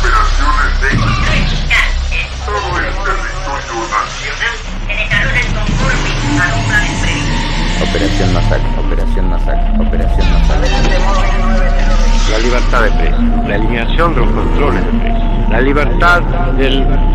operaciones de todo el territorio nacional. Operación Masacre, Operación Masacre, Operación Masacre. La libertad de precios, la eliminación de los controles de precios, la libertad de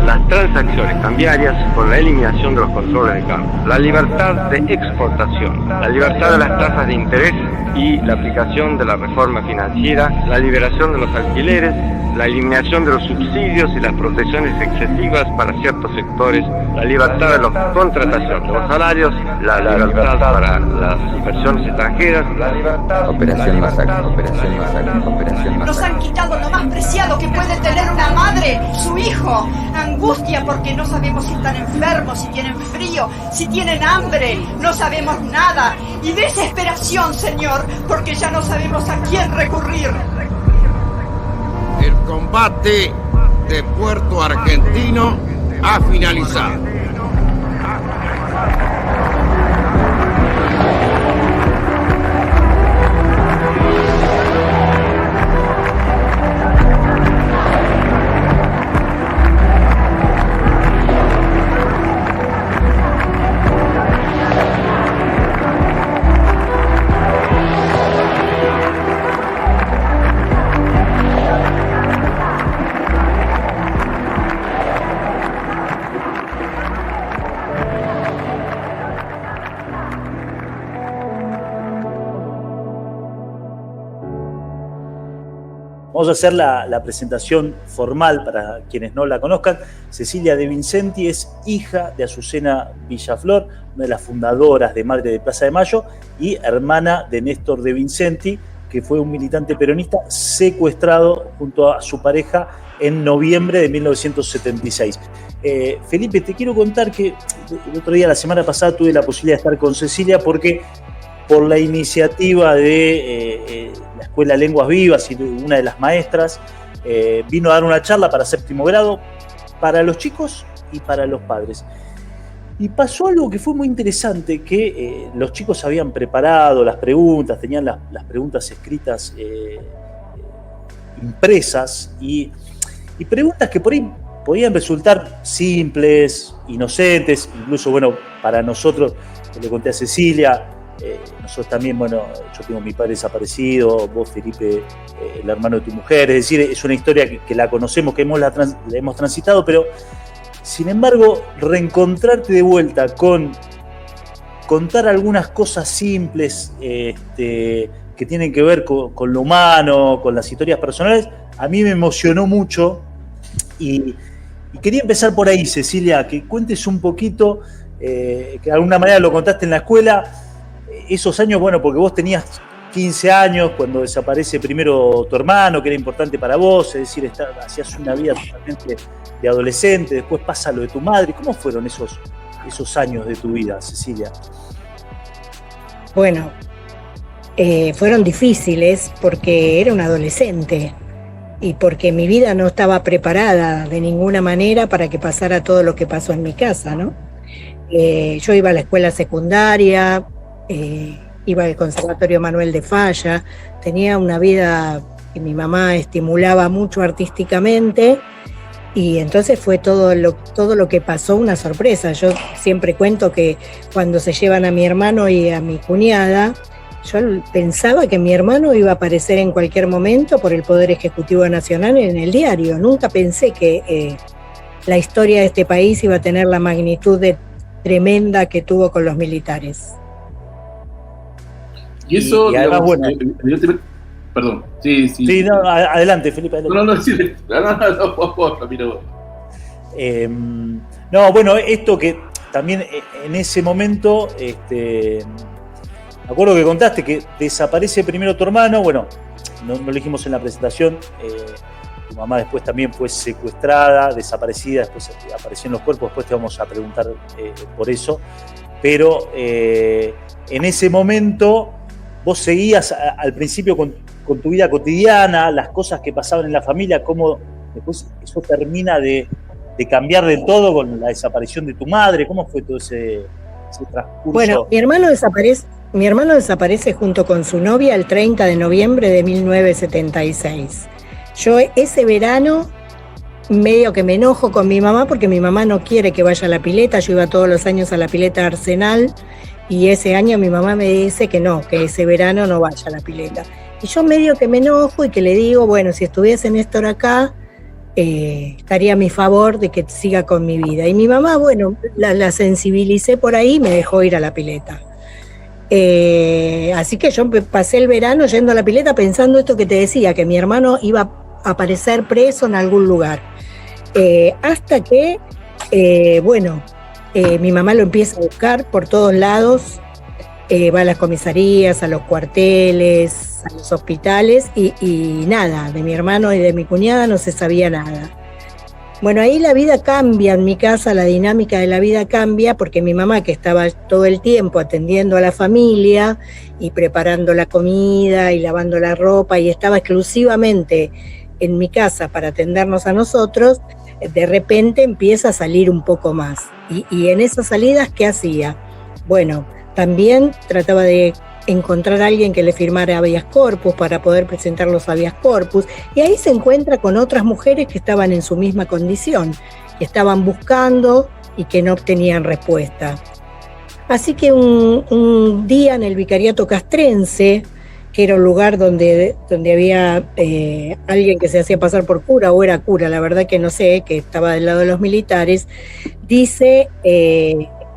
las transacciones cambiarias con la eliminación de los controles de cambio, la libertad de exportación, la libertad de las tasas de interés y la aplicación de la reforma financiera, la liberación de los alquileres, la eliminación de los subsidios y las protecciones excesivas para ciertos sectores, la libertad de la contratación de los salarios, la libertad para las inversiones extranjeras, la libertad... Operación Masacre, Operación Masacre, Operación Masacre. Nos han quitado lo más preciado que puede tener una madre, su hijo. Angustia porque no sabemos si están enfermos, si tienen frío, si tienen hambre. No sabemos nada. Y desesperación, Señor, porque ya no sabemos a quién recurrir. El combate de Puerto Argentino ha finalizado. Vamos a hacer la presentación formal para quienes no la conozcan. Cecilia De Vincenti es hija de Azucena Villaflor, una de las fundadoras de Madre de Plaza de Mayo, y hermana de Néstor De Vincenti, que fue un militante peronista secuestrado junto a su pareja en noviembre de 1976. Felipe, te quiero contar que el otro día, la semana pasada, tuve la posibilidad de estar con Cecilia porque por la iniciativa de la Escuela Lenguas Vivas y una de las maestras, vino a dar una charla para séptimo grado, para los chicos y para los padres. Y pasó algo que fue muy interesante, que los chicos habían preparado las preguntas, tenían las preguntas escritas, impresas, y preguntas que por ahí podían resultar simples, inocentes, incluso, bueno, para nosotros, le conté a Cecilia, nosotros también, bueno, yo tengo mi padre desaparecido, vos, Felipe, el hermano de tu mujer, es decir, es una historia que la conocemos, que la hemos transitado, pero sin embargo, reencontrarte de vuelta con contar algunas cosas simples que tienen que ver con lo humano, con las historias personales, a mí me emocionó mucho y quería empezar por ahí, Cecilia, que cuentes un poquito, que de alguna manera lo contaste en la escuela, esos años, bueno, porque vos tenías 15 años cuando desaparece primero tu hermano, que era importante para vos, es decir, hacías una vida totalmente de adolescente, después pasa lo de tu madre. ¿Cómo fueron esos años de tu vida, Cecilia? Bueno, fueron difíciles porque era un adolescente y porque mi vida no estaba preparada de ninguna manera para que pasara todo lo que pasó en mi casa, ¿no? Yo iba a la escuela secundaria, iba al Conservatorio Manuel de Falla, tenía una vida que mi mamá estimulaba mucho artísticamente y entonces fue todo lo que pasó una sorpresa. Yo siempre cuento que cuando se llevan a mi hermano y a mi cuñada, yo pensaba que mi hermano iba a aparecer en cualquier momento por el Poder Ejecutivo Nacional en el diario. Nunca pensé que la historia de este país iba a tener la magnitud tremenda que tuvo con los militares. Y eso, y además, digamos, bueno, perdón, sí. Sí, no, adelante, Felipe. Adelante. No, bueno, esto que también en ese momento, me acuerdo que contaste que desaparece primero tu hermano, bueno, no lo dijimos en la presentación, tu mamá después también fue secuestrada, desaparecida, después apareció en los cuerpos, después te vamos a preguntar por eso, pero en ese momento vos seguías al principio con tu vida cotidiana, las cosas que pasaban en la familia, cómo después eso termina de cambiar del todo con la desaparición de tu madre. ¿Cómo fue todo ese transcurso? Bueno, mi hermano desaparece junto con su novia el 30 de noviembre de 1976. Yo ese verano medio que me enojo con mi mamá porque mi mamá no quiere que vaya a la pileta. Yo iba todos los años a la pileta Arsenal y ese año mi mamá me dice que no, que ese verano no vaya a la pileta. Y yo medio que me enojo y que le digo, bueno, si estuviese Néstor acá, estaría a mi favor de que siga con mi vida. Y mi mamá, bueno, la sensibilicé por ahí y me dejó ir a la pileta. Así que yo pasé el verano yendo a la pileta pensando esto que te decía, que mi hermano iba a aparecer preso en algún lugar. Hasta que, mi mamá lo empieza a buscar por todos lados, va a las comisarías, a los cuarteles, a los hospitales y nada, de mi hermano y de mi cuñada no se sabía nada. Bueno, ahí la vida cambia en mi casa, la dinámica de la vida cambia, porque mi mamá, que estaba todo el tiempo atendiendo a la familia y preparando la comida y lavando la ropa y estaba exclusivamente en mi casa para atendernos a nosotros, de repente empieza a salir un poco más. Y en esas salidas, ¿qué hacía? Bueno, también trataba de encontrar a alguien que le firmara habeas corpus para poder presentar los habeas corpus, y ahí se encuentra con otras mujeres que estaban en su misma condición, que estaban buscando y que no obtenían respuesta. Así que un día en el vicariato castrense, que era un lugar donde había alguien que se hacía pasar por cura, o era cura, la verdad que no sé, que estaba del lado de los militares,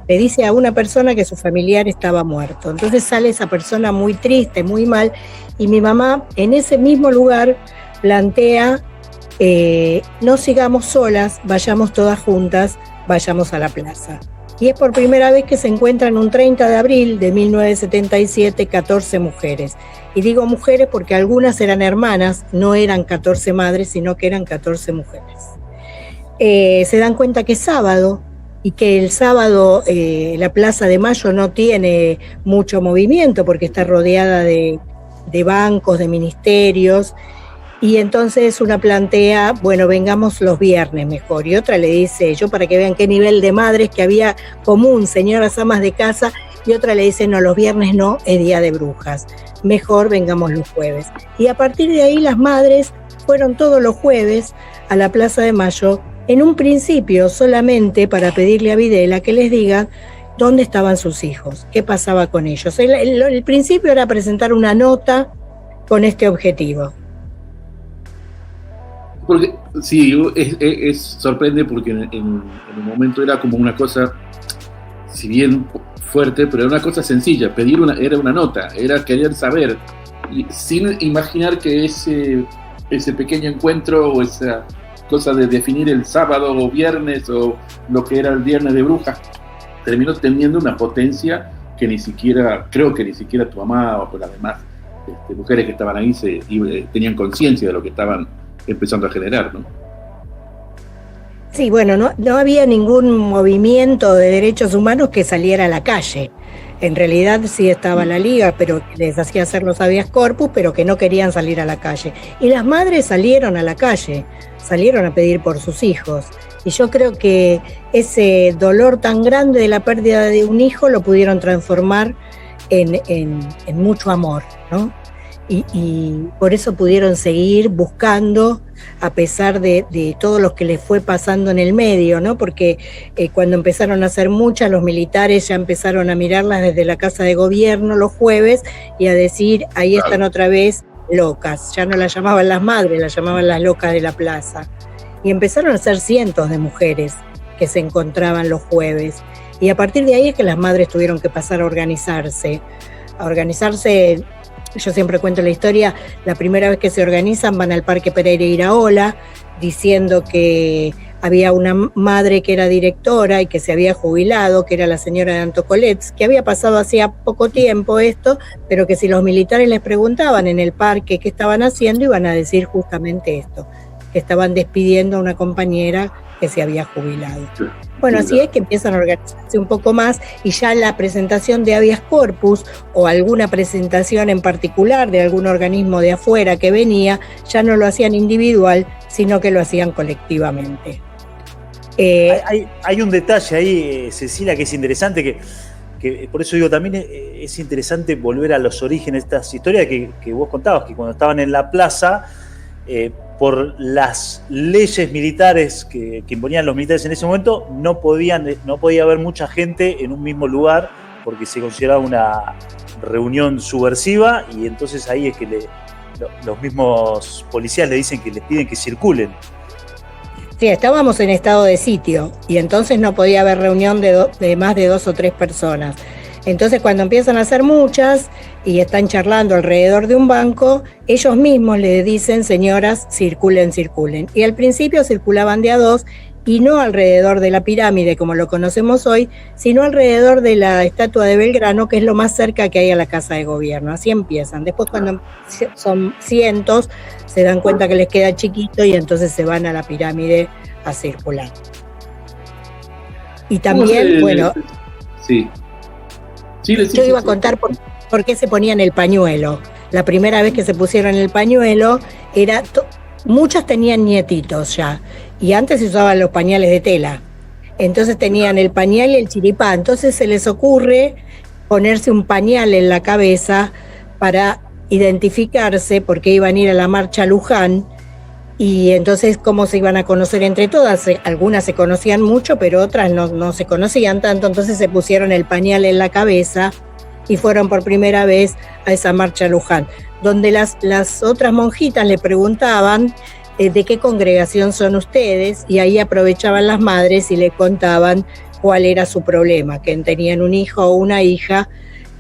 le dice a una persona que su familiar estaba muerto. Entonces sale esa persona muy triste, muy mal, y mi mamá en ese mismo lugar plantea, no sigamos solas, vayamos todas juntas, vayamos a la plaza. Y es por primera vez que se encuentran un 30 de abril de 1977 14 mujeres. Y digo mujeres porque algunas eran hermanas, no eran 14 madres, sino que eran 14 mujeres. Se dan cuenta que es sábado, y que el sábado la Plaza de Mayo no tiene mucho movimiento porque está rodeada de bancos, de ministerios, y entonces una plantea, bueno, vengamos los viernes mejor, y otra le dice, yo para que vean qué nivel de madres que había común, señoras amas de casa, y otra le dice, no, los viernes no, es día de brujas, mejor vengamos los jueves. Y a partir de ahí las madres fueron todos los jueves a la Plaza de Mayo, en un principio solamente para pedirle a Videla que les diga dónde estaban sus hijos, qué pasaba con ellos. El principio era presentar una nota con este objetivo. Porque sí, sorprende porque en un momento era como una cosa, si bien fuerte, pero era una cosa sencilla. Era una nota, era querer saber, y sin imaginar que ese pequeño encuentro o esa cosa de definir el sábado o viernes o lo que era el viernes de brujas terminó teniendo una potencia que creo que ni siquiera tu mamá o las demás mujeres que estaban ahí tenían conciencia de lo que estaban empezando a generar, ¿no? Sí, bueno, no había ningún movimiento de derechos humanos que saliera a la calle. En realidad sí estaba la liga, pero les hacía hacer los habeas corpus, pero que no querían salir a la calle. Y las madres salieron a la calle, salieron a pedir por sus hijos. Y yo creo que ese dolor tan grande de la pérdida de un hijo lo pudieron transformar en mucho amor, ¿no? Y por eso pudieron seguir buscando a pesar de todo lo que les fue pasando en el medio, ¿no? Porque cuando empezaron a ser muchas, los militares ya empezaron a mirarlas desde la Casa de Gobierno los jueves y a decir, ahí están otra vez locas. Ya no las llamaban las madres, las llamaban las locas de la plaza. Y empezaron a ser cientos de mujeres que se encontraban los jueves. Y a partir de ahí es que las madres tuvieron que pasar a organizarse. Yo siempre cuento la historia, la primera vez que se organizan van al Parque Pereira Iraola diciendo que había una madre que era directora y que se había jubilado, que era la señora de Antocolets, que había pasado hacía poco tiempo esto, pero que si los militares les preguntaban en el parque qué estaban haciendo, iban a decir justamente esto, que estaban despidiendo a una compañera que se había jubilado. Bueno, así es que empiezan a organizarse un poco más y ya la presentación de habeas corpus o alguna presentación en particular de algún organismo de afuera que venía, ya no lo hacían individual, sino que lo hacían colectivamente. Hay un detalle ahí, Cecilia, que es interesante, que por eso digo, también es interesante volver a los orígenes de estas historias que vos contabas, que cuando estaban en la plaza, por las leyes militares que imponían los militares en ese momento, no podía haber mucha gente en un mismo lugar porque se consideraba una reunión subversiva, y entonces ahí es que los mismos policías le dicen que les piden que circulen. Sí, estábamos en estado de sitio y entonces no podía haber reunión de más de 2 o 3 personas. Entonces cuando empiezan a ser muchas y están charlando alrededor de un banco, ellos mismos le dicen, señoras, circulen, circulen. Y al principio circulaban de a 2 y no alrededor de la pirámide como lo conocemos hoy, sino alrededor de la estatua de Belgrano, que es lo más cerca que hay a la Casa de Gobierno. Así empiezan. Después cuando son cientos, se dan cuenta que les queda chiquito y entonces se van a la pirámide a circular. Y también, bueno... Sí. Yo iba a contar por qué se ponían el pañuelo. La primera vez que se pusieron el pañuelo, muchas tenían nietitos ya, y antes se usaban los pañales de tela. Entonces tenían el pañal y el chiripá. Entonces se les ocurre ponerse un pañal en la cabeza para identificarse, porque iban a ir a la marcha a Luján, y entonces cómo se iban a conocer entre todas. Algunas se conocían mucho, pero otras no se conocían tanto, entonces se pusieron el pañal en la cabeza y fueron por primera vez a esa marcha a Luján, donde las otras monjitas le preguntaban de qué congregación son ustedes, y ahí aprovechaban las madres y le contaban cuál era su problema, que tenían un hijo o una hija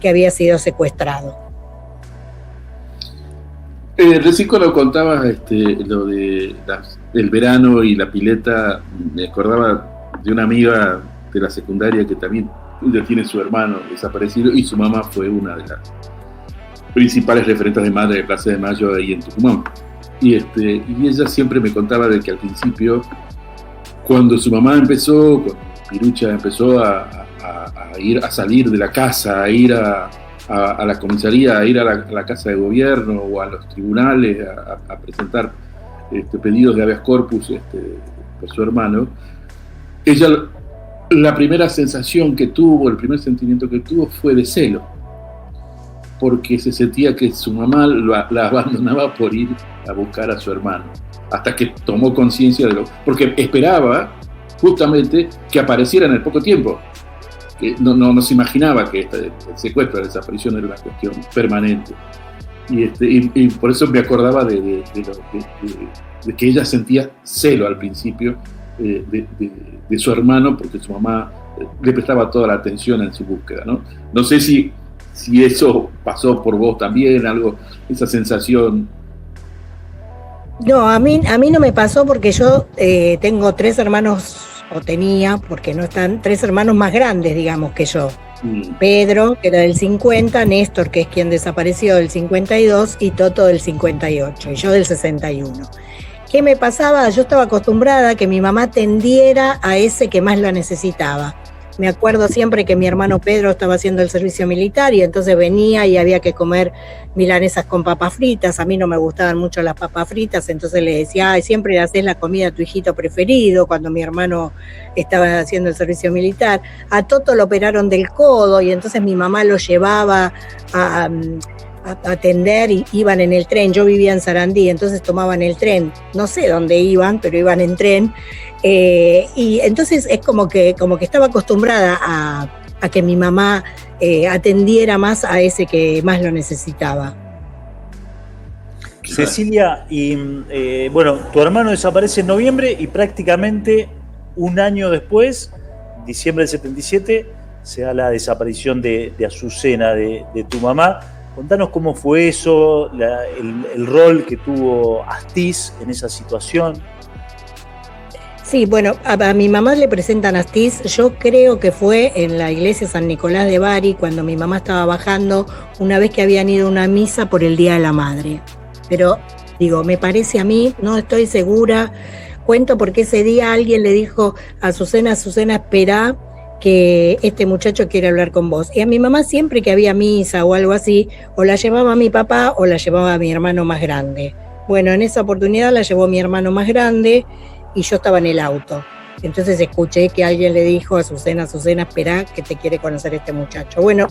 que había sido secuestrado. Recién cuando contabas lo de el verano y la pileta, me acordaba de una amiga de la secundaria que también tiene su hermano desaparecido, y su mamá fue una de las principales referentes de madre de Plaza de Mayo ahí en Tucumán. Y ella siempre me contaba de que al principio, cuando su mamá empezó, cuando Pirucha empezó a salir de la casa, a ir a la comisaría, a ir a la Casa de Gobierno o a los tribunales a presentar pedidos de habeas corpus por su hermano, ella, la primera sensación que tuvo, el primer sentimiento que tuvo fue de celo, porque se sentía que su mamá la abandonaba por ir a buscar a su hermano, hasta que tomó conciencia porque esperaba justamente que apareciera en el poco tiempo. Que no se imaginaba que el secuestro, la desaparición era una cuestión permanente. Y por eso me acordaba de que ella sentía celo al principio de su hermano, porque su mamá le prestaba toda la atención en su búsqueda, ¿no? No sé si eso pasó por vos también, algo, esa sensación. No, a mí no me pasó, porque yo tengo 3 hermanos, o tenía, porque no están, 3 hermanos más grandes, digamos, que yo. Pedro, que era del 50, Néstor, que es quien desapareció, del 52, y Toto del 58, y yo del 61. ¿Qué me pasaba? Yo estaba acostumbrada a que mi mamá tendiera a ese que más lo necesitaba. Me acuerdo siempre que mi hermano Pedro estaba haciendo el servicio militar y entonces venía y había que comer milanesas con papas fritas. A mí no me gustaban mucho las papas fritas, entonces le decía, ay, siempre le haces la comida a tu hijito preferido, cuando mi hermano estaba haciendo el servicio militar. A Toto lo operaron del codo y entonces mi mamá lo llevaba a atender y iban en el tren. Yo vivía en Sarandí, entonces tomaban el tren. No sé dónde iban, pero iban en tren. Y entonces es como que estaba acostumbrada a que mi mamá atendiera más a ese que más lo necesitaba. Cecilia, y bueno, tu hermano desaparece en noviembre y prácticamente un año después, diciembre del 77, se da la desaparición de Azucena, de tu mamá. Contanos cómo fue eso, el rol que tuvo Astiz en esa situación. Sí, bueno, a mi mamá le presentan Astiz, yo creo que fue en la iglesia San Nicolás de Bari, cuando mi mamá estaba bajando, una vez que habían ido a una misa por el Día de la Madre. Pero, digo, me parece a mí, no estoy segura, cuento porque ese día alguien le dijo a Azucena, espera que este muchacho quiere hablar con vos. Y a mi mamá siempre que había misa o algo así, o la llevaba a mi papá o la llevaba a mi hermano más grande. Bueno, en esa oportunidad la llevó mi hermano más grande, y yo estaba en el auto. Entonces escuché que alguien le dijo a Azucena, espera que te quiere conocer este muchacho. Bueno,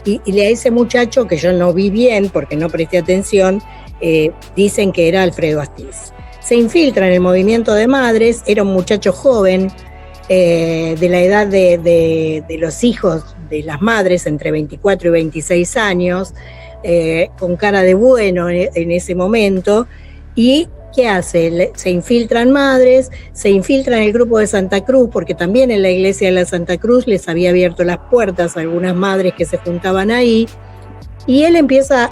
y a ese muchacho, que yo no vi bien porque no presté atención, dicen que era Alfredo Astiz. Se infiltra en el movimiento de madres, era un muchacho joven, de la edad de los hijos de las madres, entre 24 y 26 años, con cara de bueno en ese momento. ¿Y qué hace? Se infiltran madres, se infiltra en el grupo de Santa Cruz, porque también en la iglesia de la Santa Cruz les había abierto las puertas a algunas madres que se juntaban ahí. Y él empieza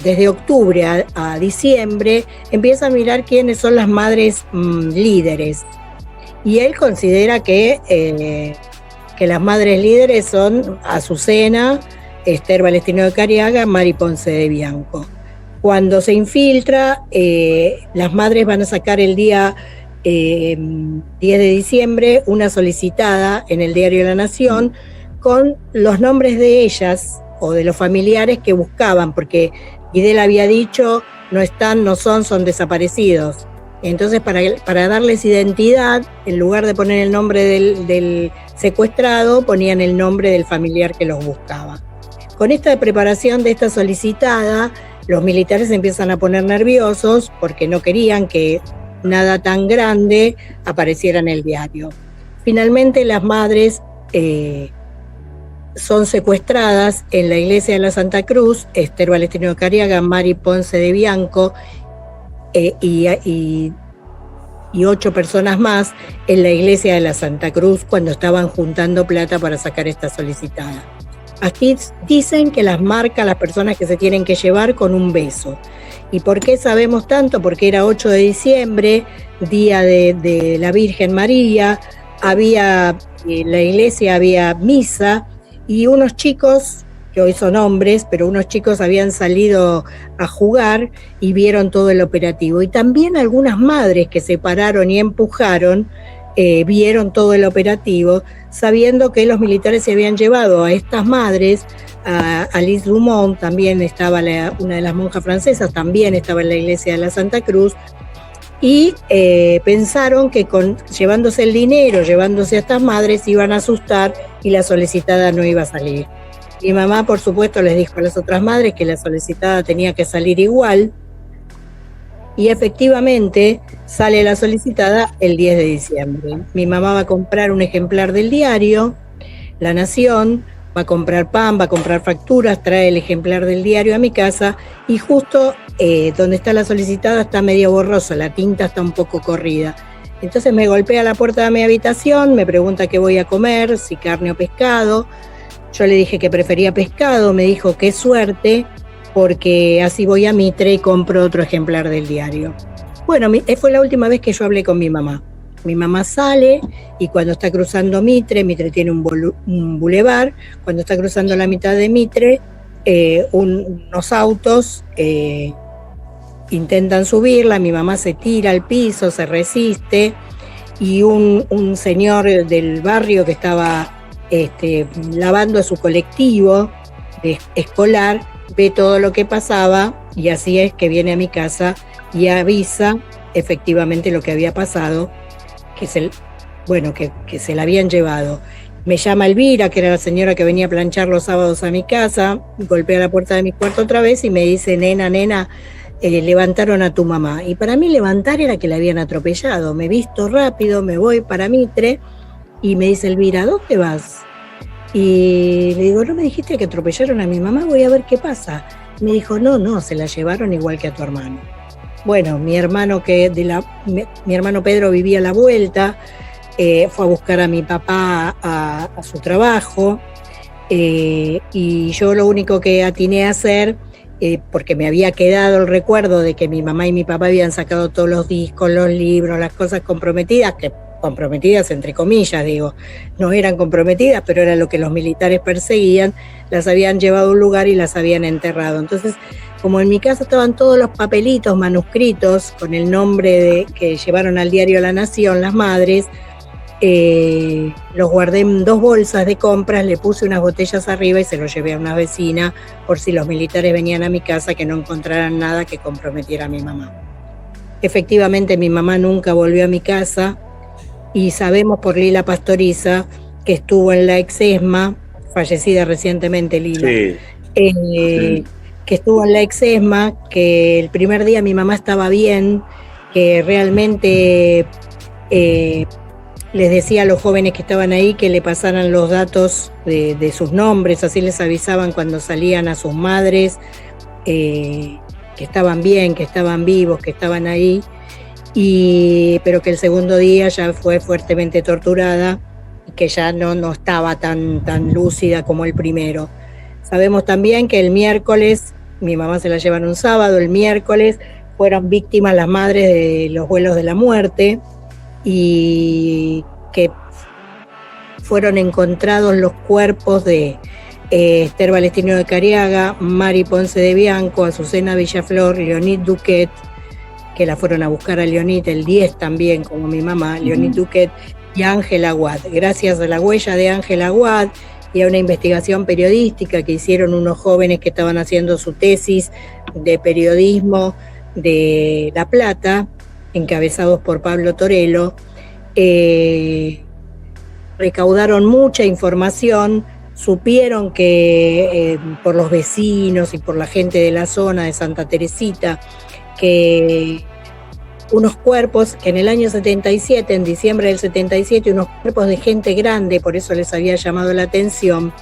desde octubre a diciembre, empieza a mirar quiénes son las madres líderes. Y él considera que las madres líderes son Azucena, Esther Balestino de Cariaga, Mari Ponce de Bianco. Cuando se infiltra, las madres van a sacar el día 10 de diciembre una solicitada en el diario La Nación con los nombres de ellas o de los familiares que buscaban, porque Guidel había dicho, no están, no son desaparecidos. Entonces, para darles identidad, en lugar de poner el nombre del secuestrado, ponían el nombre del familiar que los buscaba. Con esta preparación de esta solicitada, los militares empiezan a poner nerviosos porque no querían que nada tan grande apareciera en el diario. Finalmente, las madres son secuestradas en la iglesia de la Santa Cruz, Esther Balestino de Cariaga, Mari Ponce de Bianco, y 8 personas más en la iglesia de la Santa Cruz cuando estaban juntando plata para sacar esta solicitada. Aquí dicen que las marca las personas que se tienen que llevar con un beso. ¿Y por qué sabemos tanto? Porque era 8 de diciembre, día de la Virgen María, en la iglesia había misa y unos chicos, que hoy son hombres, pero unos chicos habían salido a jugar y vieron todo el operativo. Y también algunas madres que se pararon y empujaron, vieron todo el operativo, sabiendo que los militares se habían llevado a estas madres. A Alice Dumont también estaba, una de las monjas francesas, también estaba en la iglesia de la Santa Cruz, y pensaron que llevándose el dinero, llevándose a estas madres, iban a asustar y la solicitada no iba a salir. Mi mamá, por supuesto, les dijo a las otras madres que la solicitada tenía que salir igual, y efectivamente sale la solicitada el 10 de diciembre. Mi mamá va a comprar un ejemplar del diario La Nación, va a comprar pan, va a comprar facturas, trae el ejemplar del diario a mi casa, y justo donde está la solicitada está medio borrosa, la tinta está un poco corrida. Entonces me golpea la puerta de mi habitación, me pregunta qué voy a comer, si carne o pescado. Yo le dije que prefería pescado, me dijo qué suerte, porque así voy a Mitre y compro otro ejemplar del diario. Bueno, fue la última vez que yo hablé con mi mamá. Mi mamá sale y cuando está cruzando Mitre tiene un bulevar, cuando está cruzando la mitad de Mitre, unos autos intentan subirla, mi mamá se tira al piso, se resiste, y un señor del barrio que estaba lavando a su colectivo escolar, ve todo lo que pasaba, y así es que viene a mi casa y avisa efectivamente lo que había pasado, que se la habían llevado. Me llama Elvira, que era la señora que venía a planchar los sábados a mi casa, golpea la puerta de mi cuarto otra vez y me dice, nena, levantaron a tu mamá. Y para mí levantar era que la habían atropellado. Me visto rápido, me voy para Mitre, y me dice Elvira, ¿dónde vas? Y le digo, ¿no me dijiste que atropellaron a mi mamá? Voy a ver qué pasa. Me dijo, no, se la llevaron igual que a tu hermano. Bueno, mi hermano Pedro vivía a la vuelta, fue a buscar a mi papá a su trabajo, y yo lo único que atiné a hacer, porque me había quedado el recuerdo de que mi mamá y mi papá habían sacado todos los discos, los libros, las cosas comprometidas entre comillas, digo, no eran comprometidas, pero era lo que los militares perseguían, las habían llevado a un lugar y las habían enterrado. Entonces, como en mi casa estaban todos los papelitos manuscritos con el nombre que llevaron al diario La Nación, las madres, los guardé en 2 bolsas de compras, le puse unas botellas arriba y se los llevé a una vecina por si los militares venían a mi casa, que no encontraran nada que comprometiera a mi mamá. Efectivamente, mi mamá nunca volvió a mi casa, y sabemos por Lila Pastoriza, que estuvo en la ex ESMA, fallecida recientemente Lila. Sí. que estuvo en la ex-ESMA, que el primer día mi mamá estaba bien, que realmente les decía a los jóvenes que estaban ahí que le pasaran los datos de sus nombres, así les avisaban cuando salían a sus madres, que estaban bien, que estaban vivos, que estaban ahí, pero que el segundo día ya fue fuertemente torturada y que ya no estaba tan lúcida como el primero. Sabemos también que el miércoles, mi mamá se la llevan un sábado, el miércoles fueron víctimas las madres de los vuelos de la muerte y que fueron encontrados los cuerpos de Esther Valestino de Cariaga, Mari Ponce de Bianco, Azucena Villaflor, Leonid Duquet, que la fueron a buscar a Leonid el 10 también, como mi mamá, Leonid Duquet, y Ángela Aguad. Gracias a la huella de Ángela Aguad y a una investigación periodística que hicieron unos jóvenes que estaban haciendo su tesis de periodismo de La Plata, encabezados por Pablo Torello, recaudaron mucha información, supieron que por los vecinos y por la gente de la zona de Santa Teresita, que unos cuerpos, que en el año 77, en diciembre del 77, unos cuerpos de gente grande, por eso les había llamado la atención,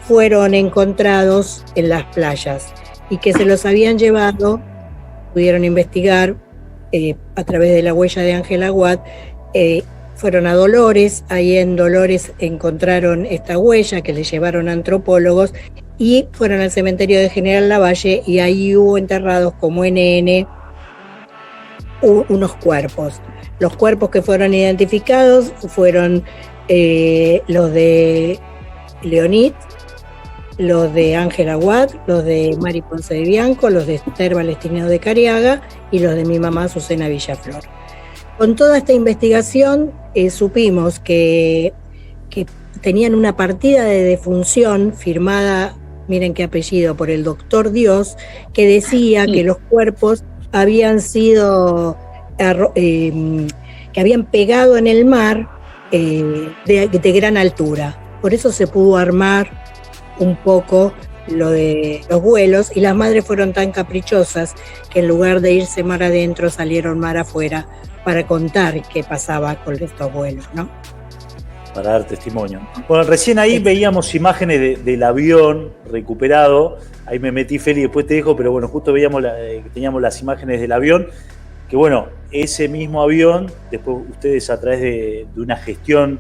fueron encontrados en las playas y que se los habían llevado, pudieron investigar a través de la huella de Ángela Aguad, fueron a Dolores, ahí en Dolores encontraron esta huella que le llevaron a antropólogos y fueron al cementerio de General Lavalle y ahí hubo enterrados como NN unos cuerpos. Los cuerpos que fueron identificados fueron los de Leonid, los de Ángela Aguad, los de Mari Ponce de Bianco, los de Esther Valestino de Cariaga y los de mi mamá Azucena Villaflor. Con toda esta investigación supimos que tenían una partida de defunción firmada, miren qué apellido, por el doctor Dios, que decía que los cuerpos habían sido, que habían pegado en el mar de gran altura. Por eso se pudo armar un poco lo de los vuelos y las madres fueron tan caprichosas que en lugar de irse mar adentro salieron mar afuera para contar qué pasaba con estos vuelos, ¿no? Para dar testimonio. Bueno, recién ahí veíamos imágenes del avión recuperado. Ahí me metí, Feli, después te dejo, pero bueno, justo veíamos teníamos las imágenes del avión. Que bueno, ese mismo avión, después ustedes a través de una gestión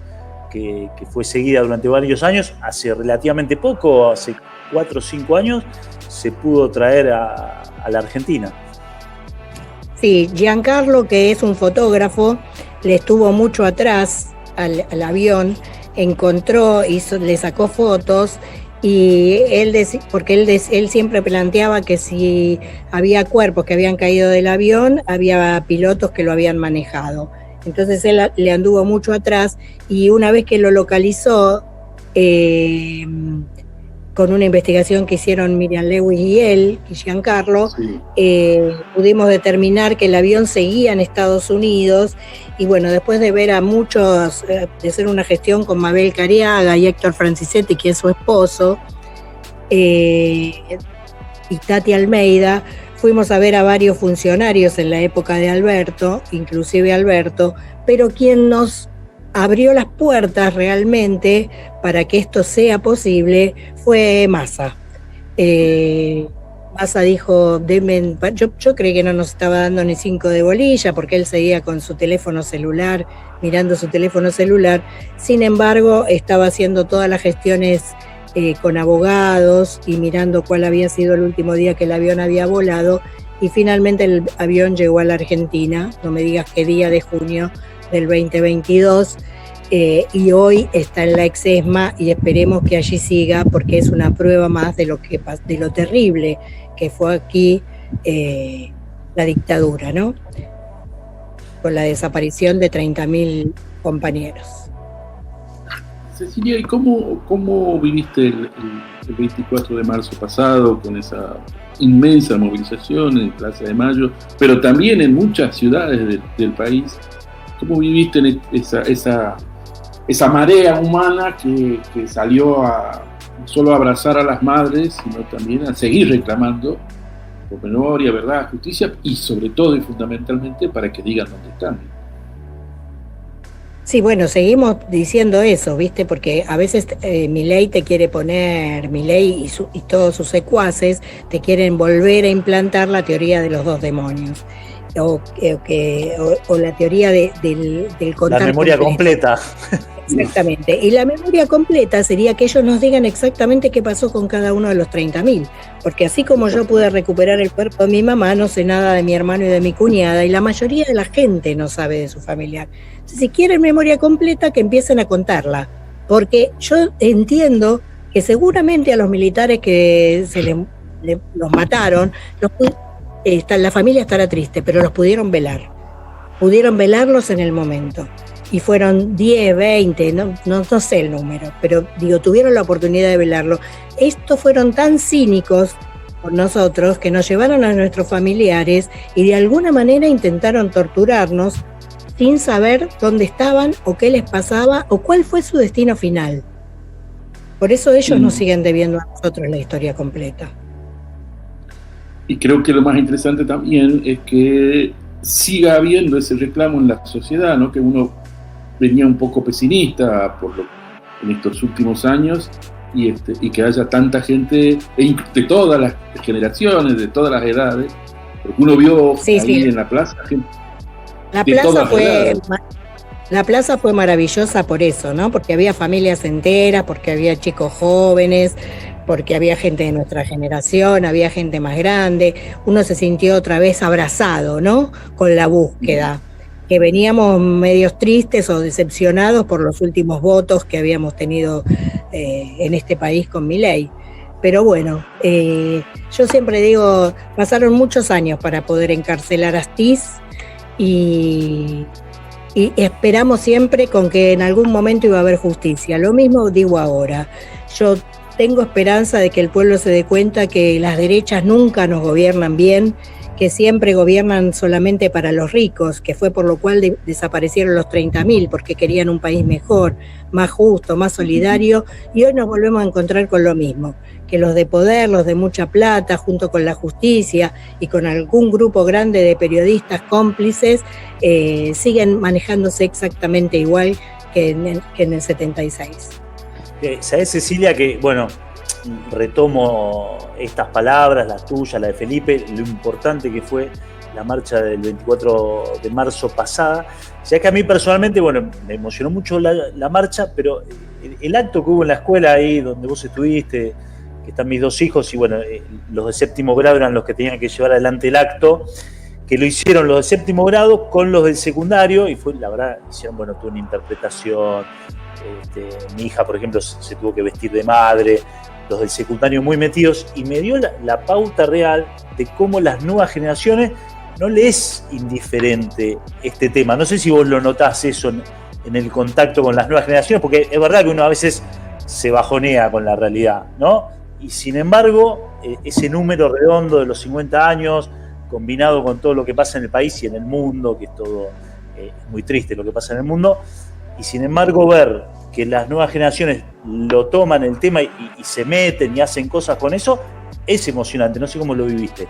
que fue seguida durante varios años, hace relativamente poco, hace 4 o 5 años, se pudo traer a la Argentina. Sí, Giancarlo, que es un fotógrafo, le estuvo mucho atrás al avión, encontró, le sacó fotos y porque él siempre planteaba que si había cuerpos que habían caído del avión, había pilotos que lo habían manejado. Entonces él le anduvo mucho atrás y una vez que lo localizó, con una investigación que hicieron Miriam Lewis y él, y Giancarlo, sí, pudimos determinar que el avión seguía en Estados Unidos y bueno, después de ver a muchos, de hacer una gestión con Mabel Cariaga y Héctor Francisetti, que es su esposo, y Tati Almeida, fuimos a ver a varios funcionarios en la época de Alberto, inclusive Alberto, pero quien nos abrió las puertas realmente para que esto sea posible fue Massa. Massa dijo, yo creí que no nos estaba dando ni 5 de bolilla porque él seguía con su teléfono celular, mirando su teléfono celular. Sin embargo, estaba haciendo todas las gestiones con abogados y mirando cuál había sido el último día que el avión había volado y finalmente el avión llegó a la Argentina, no me digas qué día de junio del 2022, y hoy está en la ex-ESMA y esperemos que allí siga porque es una prueba más de lo terrible que fue aquí la dictadura, ¿no? Con la desaparición de 30.000 compañeros. Cecilia, ¿y cómo viviste el 24 de marzo pasado con esa inmensa movilización en Plaza de Mayo, pero también en muchas ciudades del país? ¿Cómo viviste esa marea humana que salió a solo abrazar a las madres, sino también a seguir reclamando por memoria, verdad, justicia y sobre todo y fundamentalmente para que digan dónde están. Sí, bueno, seguimos diciendo eso, ¿viste? Porque a veces Milei te quiere poner, Milei y todos sus secuaces te quieren volver a implantar la teoría de los dos demonios. O la teoría del contar La memoria completo. completa. Exactamente. Y la memoria completa sería que ellos nos digan exactamente qué pasó con cada uno de los 30.000. Porque así como yo pude recuperar el cuerpo de mi mamá, no sé nada de mi hermano y de mi cuñada, y la mayoría de la gente no sabe de su familiar. Si quieren memoria completa, que empiecen a contarla. Porque yo entiendo que seguramente a los militares que los mataron, la familia estará triste, pero los pudieron velar. Pudieron velarlos en el momento. Y fueron 10, 20, no sé el número, pero digo, tuvieron la oportunidad de velarlo. Estos fueron tan cínicos por nosotros que nos llevaron a nuestros familiares y de alguna manera intentaron torturarnos sin saber dónde estaban o qué les pasaba o cuál fue su destino final. Por eso ellos nos siguen debiendo a nosotros la historia completa. Y creo que lo más interesante también es que siga habiendo ese reclamo en la sociedad, ¿no? Que uno venía un poco pesimista en estos últimos años y que haya tanta gente de todas las generaciones, de todas las edades, porque uno vio en la plaza gente La plaza fue maravillosa por eso, ¿no? Porque había familias enteras, porque había chicos jóvenes, porque había gente de nuestra generación, había gente más grande. Uno se sintió otra vez abrazado, ¿no? Con la búsqueda. Que veníamos medios tristes o decepcionados por los últimos votos que habíamos tenido en este país con Milei. Pero bueno, yo siempre digo, pasaron muchos años para poder encarcelar a Astiz y esperamos siempre con que en algún momento iba a haber justicia. Lo mismo digo ahora. Yo tengo esperanza de que el pueblo se dé cuenta que las derechas nunca nos gobiernan bien, que siempre gobiernan solamente para los ricos, que fue por lo cual desaparecieron los 30.000, porque querían un país mejor, más justo, más solidario, y hoy nos volvemos a encontrar con lo mismo, que los de poder, los de mucha plata, junto con la justicia y con algún grupo grande de periodistas cómplices, siguen manejándose exactamente igual que en el 76. ¿Sabés, Cecilia, que, bueno, retomo estas palabras, las tuyas, la de Felipe, lo importante que fue la marcha del 24 de marzo pasada, ya que a mí personalmente, bueno, me emocionó mucho la marcha, pero el acto que hubo en la escuela ahí donde vos estuviste, que están mis dos hijos, y bueno, los de séptimo grado eran los que tenían que llevar adelante el acto, que lo hicieron los de séptimo grado con los del secundario, y fue, la verdad, hicieron, bueno, tuve una interpretación, mi hija, por ejemplo, se tuvo que vestir de madre, los del secundario muy metidos, y me dio la pauta real de cómo las nuevas generaciones no le es indiferente este tema. No sé si vos lo notás eso en el contacto con las nuevas generaciones, porque es verdad que uno a veces se bajonea con la realidad, ¿no? Y sin embargo, ese número redondo de los 50 años, combinado con todo lo que pasa en el país y en el mundo, que es todo muy triste lo que pasa en el mundo, y sin embargo ver que las nuevas generaciones lo toman el tema y se meten y hacen cosas con eso, es emocionante. No sé cómo lo viviste.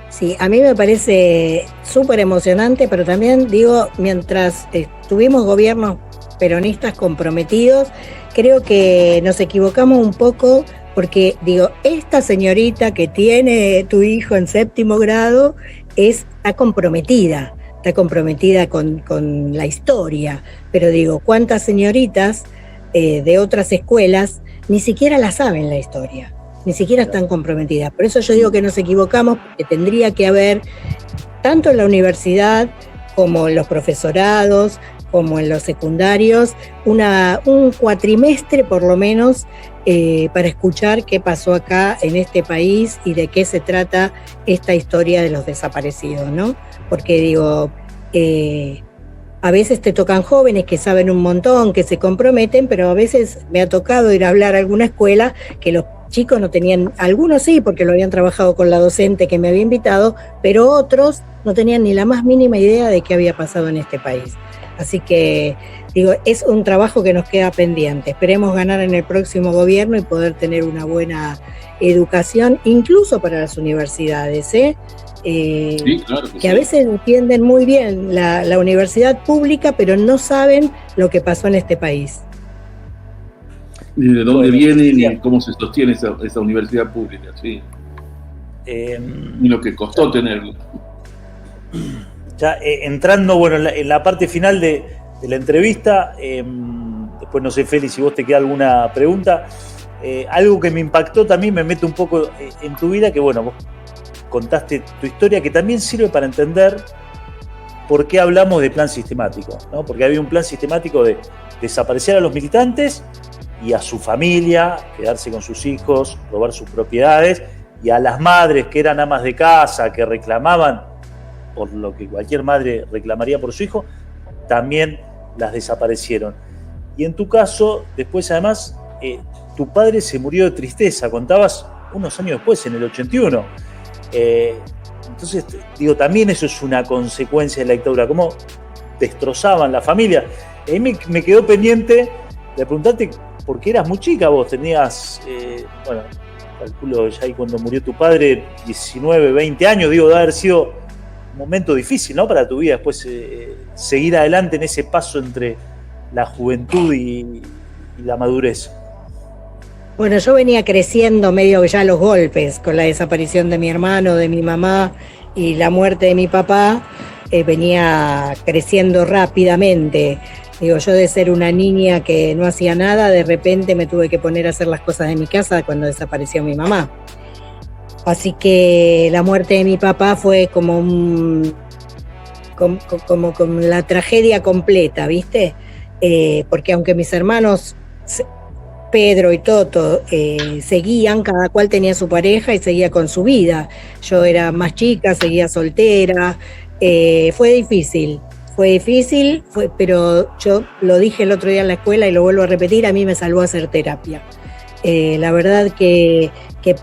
Sí, a mí me parece súper emocionante, pero también digo, mientras tuvimos gobiernos peronistas comprometidos, creo que nos equivocamos un poco porque, digo, esta señorita que tiene tu hijo en séptimo grado está comprometida con la historia, pero digo, ¿cuántas señoritas de otras escuelas ni siquiera la saben la historia? Ni siquiera están comprometidas. Por eso yo digo que nos equivocamos, porque tendría que haber, tanto en la universidad como en los profesorados, como en los secundarios, un cuatrimestre por lo menos para escuchar qué pasó acá en este país y de qué se trata esta historia de los desaparecidos, ¿no? Porque digo, a veces te tocan jóvenes que saben un montón, que se comprometen, pero a veces me ha tocado ir a hablar a alguna escuela que los chicos no tenían, algunos sí, porque lo habían trabajado con la docente que me había invitado, pero otros no tenían ni la más mínima idea de qué había pasado en este país. Así que, digo, es un trabajo que nos queda pendiente. Esperemos ganar en el próximo gobierno y poder tener una buena educación, incluso para las universidades, ¿eh? Sí, claro que a veces entienden muy bien la universidad pública, pero no saben lo que pasó en este país. Ni de dónde viene, ni cómo se sostiene esa universidad pública, sí. Ni lo que costó tenerlo. Ya entrando bueno, en la parte final de la entrevista, después no sé, Feli, si vos te queda alguna pregunta. Algo que me impactó también, me meto un poco en tu vida, que bueno, vos contaste tu historia, que también sirve para entender por qué hablamos de plan sistemático, ¿no? Porque había un plan sistemático de desaparecer a los militantes y a su familia, quedarse con sus hijos, robar sus propiedades, y a las madres que eran amas de casa, que reclamaban por lo que cualquier madre reclamaría por su hijo, también las desaparecieron. Y en tu caso, después además, tu padre se murió de tristeza, contabas unos años después, en el 81. Entonces, digo, también eso es una consecuencia de la dictadura, cómo destrozaban la familia. Y ahí me quedó pendiente de preguntarte, porque eras muy chica vos, tenías, bueno, calculo ya ahí cuando murió tu padre, 19, 20 años, digo, de haber sido un momento difícil, ¿no? Para tu vida, después seguir adelante en ese paso entre la juventud y la madurez. Bueno, yo venía creciendo medio ya a los golpes con la desaparición de mi hermano, de mi mamá y la muerte de mi papá. Venía creciendo rápidamente. Digo, yo de ser una niña que no hacía nada, de repente me tuve que poner a hacer las cosas de mi casa cuando desapareció mi mamá. Así que la muerte de mi papá fue como como la tragedia completa, ¿viste? Porque aunque mis hermanos Pedro y Toto seguían, cada cual tenía su pareja y seguía con su vida. Yo era más chica, seguía soltera. Fue difícil, pero yo lo dije el otro día en la escuela y lo vuelvo a repetir, a mí me salvó hacer terapia. La verdad que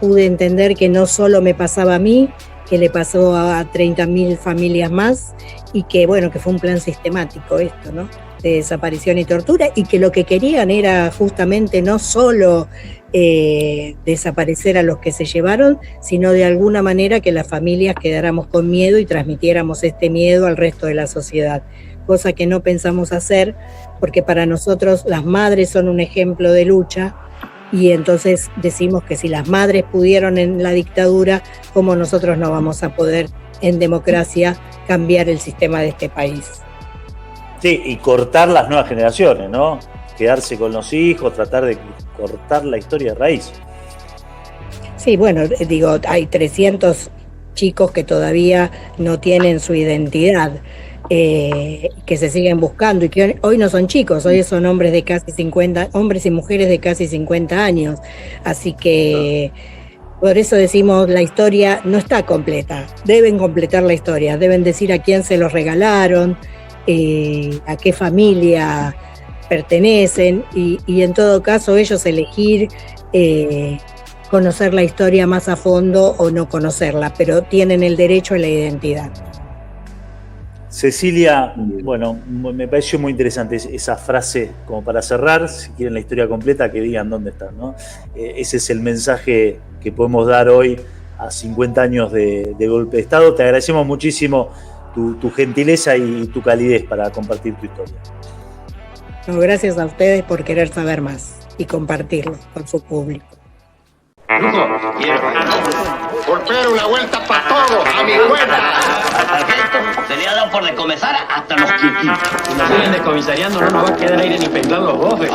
pude entender que no solo me pasaba a mí, que le pasó a 30.000 familias más, y que bueno, que fue un plan sistemático esto, ¿no? De desaparición y tortura, y que lo que querían era justamente no solo desaparecer a los que se llevaron, sino de alguna manera que las familias quedáramos con miedo y transmitiéramos este miedo al resto de la sociedad, cosa que no pensamos hacer, porque para nosotros las madres son un ejemplo de lucha, y entonces decimos que si las madres pudieron en la dictadura, ¿cómo nosotros no vamos a poder en democracia cambiar el sistema de este país? Sí, y cortar las nuevas generaciones, ¿no? Quedarse con los hijos, tratar de cortar la historia de raíz. Sí, bueno, digo, hay 300 chicos que todavía no tienen su identidad, que se siguen buscando, y que hoy no son chicos, hoy son hombres de casi 50, hombres y mujeres de casi 50 años. Así que por eso decimos, la historia no está completa. Deben completar la historia, deben decir a quién se los regalaron, a qué familia pertenecen, y en todo caso ellos elegir conocer la historia más a fondo o no conocerla, pero tienen el derecho a la identidad. Cecilia, bueno, me pareció muy interesante esa frase, como para cerrar, si quieren la historia completa, que digan dónde están, ¿no? Ese es el mensaje que podemos dar hoy a 50 años de golpe de Estado. Te agradecemos muchísimo tu gentileza y tu calidez para compartir tu historia. No, gracias a ustedes por querer saber más y compartirlo con su público. Golpero, una vuelta para todos, a mi cuenta. Sargento, se le ha dado por descomisar hasta los chiquitos. Si nos siguen descomisariando, no nos va a quedar aire ni peinar los bofes.